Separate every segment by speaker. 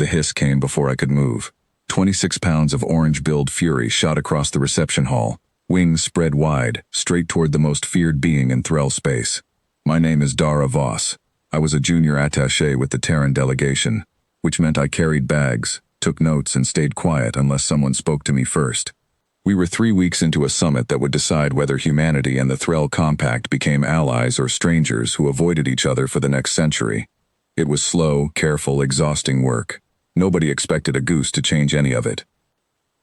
Speaker 1: the hiss came before I could move. 26 pounds of orange-billed fury shot across the reception hall, wings spread wide, straight toward the most feared being in Threll space. My name is Dara Voss. I was a junior attaché with the Terran delegation, which meant I carried bags, took notes, and stayed quiet unless someone spoke to me first. We were 3 weeks into a summit that would decide whether humanity and the Threll Compact became allies or strangers who avoided each other for the next century. It was slow, careful, exhausting work. Nobody expected a goose to change any of it.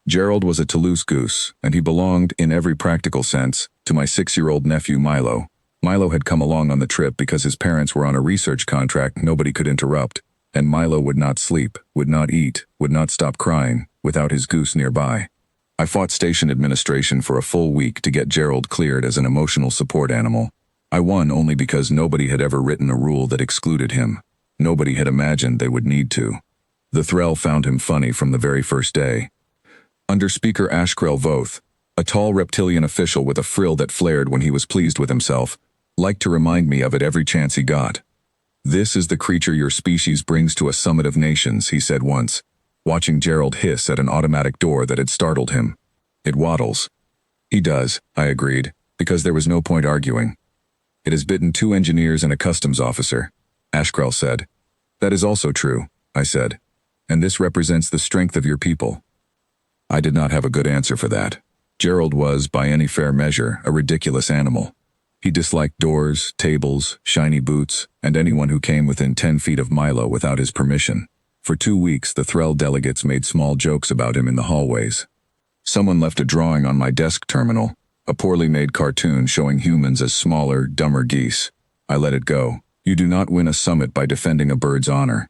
Speaker 1: Gerald was a Toulouse goose, and he belonged, in every practical sense, to my 6-year-old nephew Milo. Milo had come along on the trip because his parents were on a research contract nobody could interrupt, and Milo would not sleep, would not eat, would not stop crying, without his goose nearby. I fought station administration for a full week to get Gerald cleared as an emotional support animal. I won only because nobody had ever written a rule that excluded him. Nobody had imagined they would need to. The Threll found him funny from the very first day. Under Speaker Ashkrell Voth, a tall reptilian official with a frill that flared when he was pleased with himself, liked to remind me of it every chance he got. "This is the creature your species brings to a summit of nations," he said once, watching Gerald hiss at an automatic door that had startled him. "It waddles." "He does," I agreed, because there was no point arguing. "It has bitten 2 engineers and a customs officer," Ashkrell said. "That is also true," I said, "and this represents the strength of your people." I did not have a good answer for that. Gerald was, by any fair measure, a ridiculous animal. He disliked doors, tables, shiny boots, and anyone who came within 10 feet of Milo without his permission. For 2 weeks, the Threll delegates made small jokes about him in the hallways. Someone left a drawing on my desk terminal, a poorly made cartoon showing humans as smaller, dumber geese. I let it go. You do not win a summit by defending a bird's honor.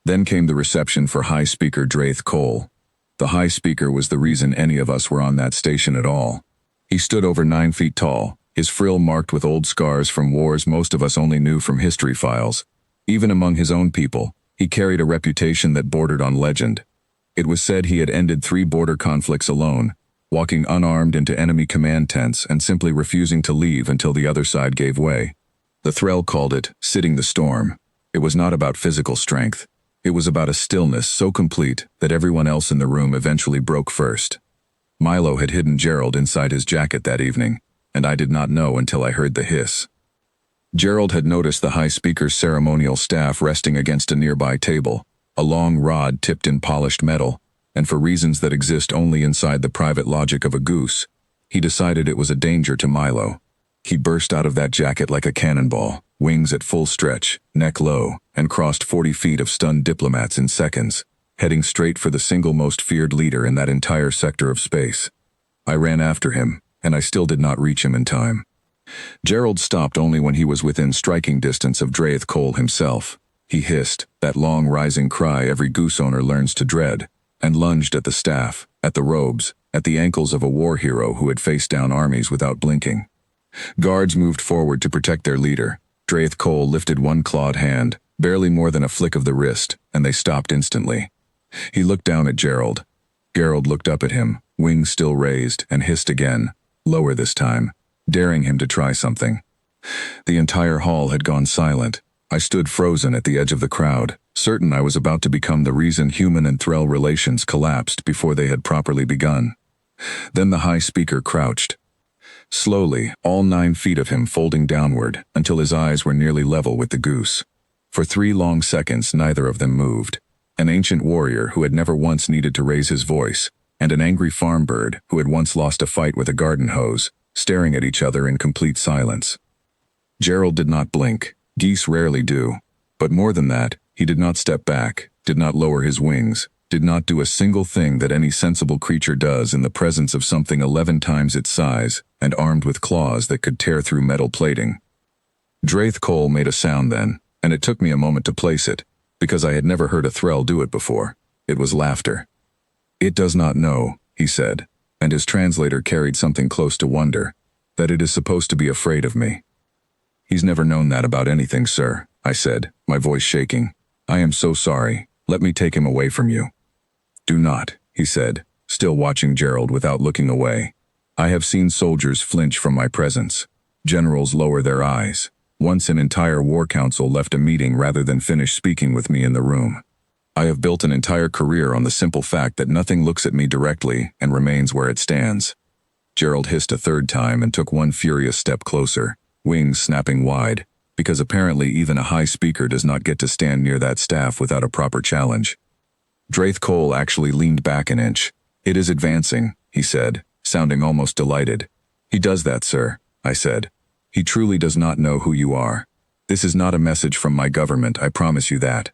Speaker 1: Then came the reception for High Speaker Draith Cole. The High Speaker was the reason any of us were on that station at all. He stood over 9 feet tall, his frill marked with old scars from wars most of us only knew from history files. Even among his own people, he carried a reputation that bordered on legend. It was said he had ended 3 border conflicts alone, walking unarmed into enemy command tents and simply refusing to leave until the other side gave way. The Threll called it sitting the storm. It was not about physical strength. It was about a stillness so complete that everyone else in the room eventually broke first. Milo had hidden Gerald inside his jacket that evening, and I did not know until I heard the hiss. Gerald had noticed the High Speaker's ceremonial staff resting against a nearby table, a long rod tipped in polished metal, and for reasons that exist only inside the private logic of a goose, he decided it was a danger to Milo. He burst out of that jacket like a cannonball, wings at full stretch, neck low, and crossed 40 feet of stunned diplomats in seconds, heading straight for the single most feared leader in that entire sector of space. I ran after him, and I still did not reach him in time. Gerald stopped only when he was within striking distance of Draith Cole himself. He hissed, that long rising cry every goose owner learns to dread, and lunged at the staff, at the robes, at the ankles of a war hero who had faced down armies without blinking. Guards moved forward to protect their leader. Draith Cole lifted one clawed hand, barely more than a flick of the wrist, and they stopped instantly. He looked down at Gerald. Gerald looked up at him, wings still raised, and hissed again, lower this time, daring him to try something. The entire hall had gone silent. I stood frozen at the edge of the crowd, certain I was about to become the reason human and Threll relations collapsed before they had properly begun. Then the High Speaker crouched. Slowly, all 9 feet of him folding downward until his eyes were nearly level with the goose. For 3 long seconds, neither of them moved. An ancient warrior who had never once needed to raise his voice, and an angry farm bird who had once lost a fight with a garden hose, staring at each other in complete silence. Gerald did not blink. Geese rarely do. But more than that, he did not step back, did not lower his wings, did not do a single thing that any sensible creature does in the presence of something 11 times its size and armed with claws that could tear through metal plating. Draith Cole made a sound then, and it took me a moment to place it, because I had never heard a Threll do it before. It was laughter. "It does not know," he said, and his translator carried something close to wonder, "that it is supposed to be afraid of me." "He's never known that about anything, sir," I said, my voice shaking. "I am so sorry. Let me take him away from you." "Do not," he said, still watching Gerald without looking away. "I have seen soldiers flinch from my presence. Generals lower their eyes. Once an entire war council left a meeting rather than finish speaking with me in the room. I have built an entire career on the simple fact that nothing looks at me directly and remains where it stands. Gerald hissed a third time and took one furious step closer, wings snapping wide, because apparently even a high speaker does not get to stand near that staff without a proper challenge. Draith Cole actually leaned back an inch. "It is advancing," he said, sounding almost delighted. "He does that, sir," I said. "He truly does not know who you are. This is not a message from my government, I promise you that."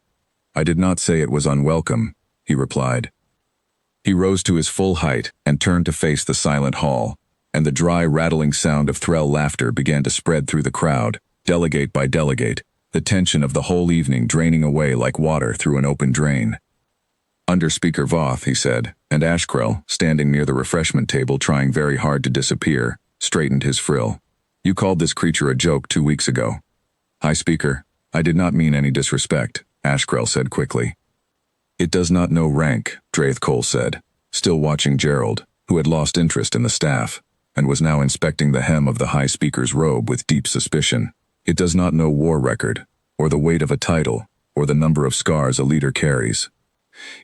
Speaker 1: "I did not say it was unwelcome," he replied. He rose to his full height and turned to face the silent hall, and the dry, rattling sound of Threll laughter began to spread through the crowd, delegate by delegate, the tension of the whole evening draining away like water through an open drain. "Under Speaker Voth," he said, and Ashkrell, standing near the refreshment table trying very hard to disappear, straightened his frill. "You called this creature a joke 2 weeks ago." "High Speaker, I did not mean any disrespect," Ashkrell said quickly. "It does not know rank," Draith Cole said, still watching Gerald, who had lost interest in the staff, and was now inspecting the hem of the High Speaker's robe with deep suspicion. "It does not know war record, or the weight of a title, or the number of scars a leader carries.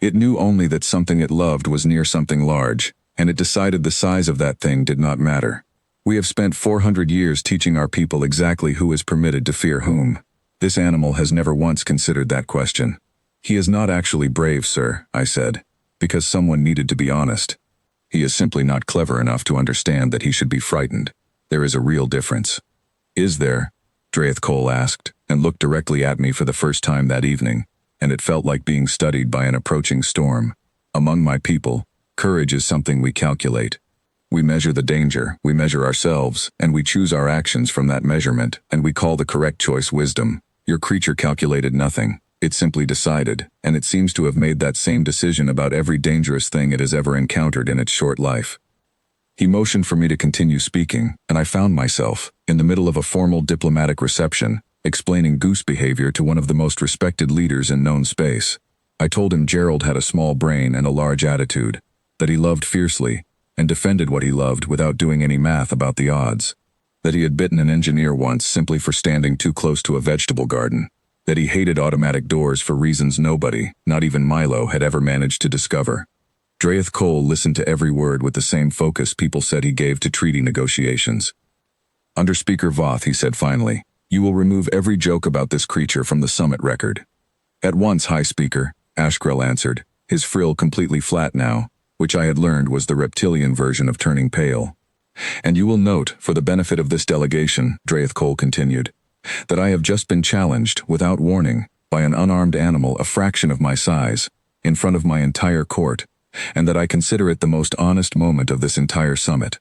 Speaker 1: It knew only that something it loved was near something large, and it decided the size of that thing did not matter. We have spent 400 years teaching our people exactly who is permitted to fear whom. This animal has never once considered that question." "He is not actually brave, sir," I said, because someone needed to be honest. "He is simply not clever enough to understand that he should be frightened. There is a real difference." "Is there?" Draith Cole asked, and looked directly at me for the first time that evening, and it felt like being studied by an approaching storm. "Among my people, courage is something we calculate. We measure the danger, we measure ourselves, and we choose our actions from that measurement, and we call the correct choice wisdom. Your creature calculated nothing. It simply decided, and it seems to have made that same decision about every dangerous thing it has ever encountered in its short life." He motioned for me to continue speaking, and I found myself, in the middle of a formal diplomatic reception, explaining goose behavior to one of the most respected leaders in known space. I told him Gerald had a small brain and a large attitude, that he loved fiercely, and defended what he loved without doing any math about the odds, that he had bitten an engineer once simply for standing too close to a vegetable garden, that he hated automatic doors for reasons nobody, not even Milo, had ever managed to discover. Draith Cole listened to every word with the same focus people said he gave to treaty negotiations. "Under Speaker Voth," he said finally, "you will remove every joke about this creature from the summit record." "At once, High Speaker," Ashkrell answered, his frill completely flat now, which I had learned was the reptilian version of turning pale. "And you will note, for the benefit of this delegation," Draith Cole continued, "that I have just been challenged, without warning, by an unarmed animal a fraction of my size, in front of my entire court, and that I consider it the most honest moment of this entire summit.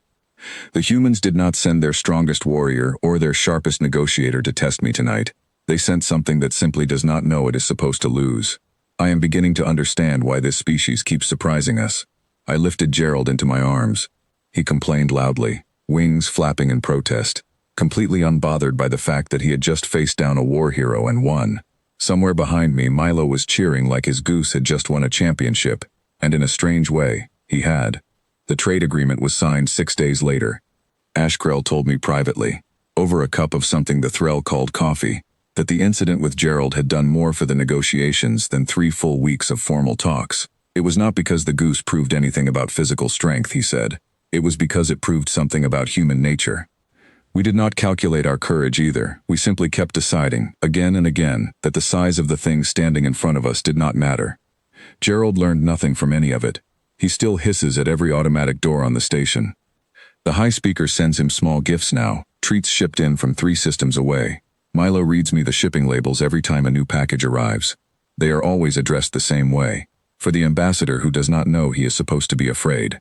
Speaker 1: The humans did not send their strongest warrior or their sharpest negotiator to test me tonight. They sent something that simply does not know it is supposed to lose. I am beginning to understand why this species keeps surprising us." I lifted Gerald into my arms. He complained loudly, wings flapping in protest, completely unbothered by the fact that he had just faced down a war hero and won. Somewhere behind me, Milo was cheering like his goose had just won a championship, and in a strange way, he had. The trade agreement was signed 6 days later. Ashkrell told me privately, over a cup of something the Threll called coffee, that the incident with Gerald had done more for the negotiations than 3 full weeks of formal talks. It was not because the goose proved anything about physical strength, he said. It was because it proved something about human nature. We did not calculate our courage either. We simply kept deciding, again and again, that the size of the thing standing in front of us did not matter. Gerald learned nothing from any of it. He still hisses at every automatic door on the station. The High Speaker sends him small gifts now, treats shipped in from 3 systems away. Milo reads me the shipping labels every time a new package arrives. They are always addressed the same way, for the ambassador who does not know he is supposed to be afraid.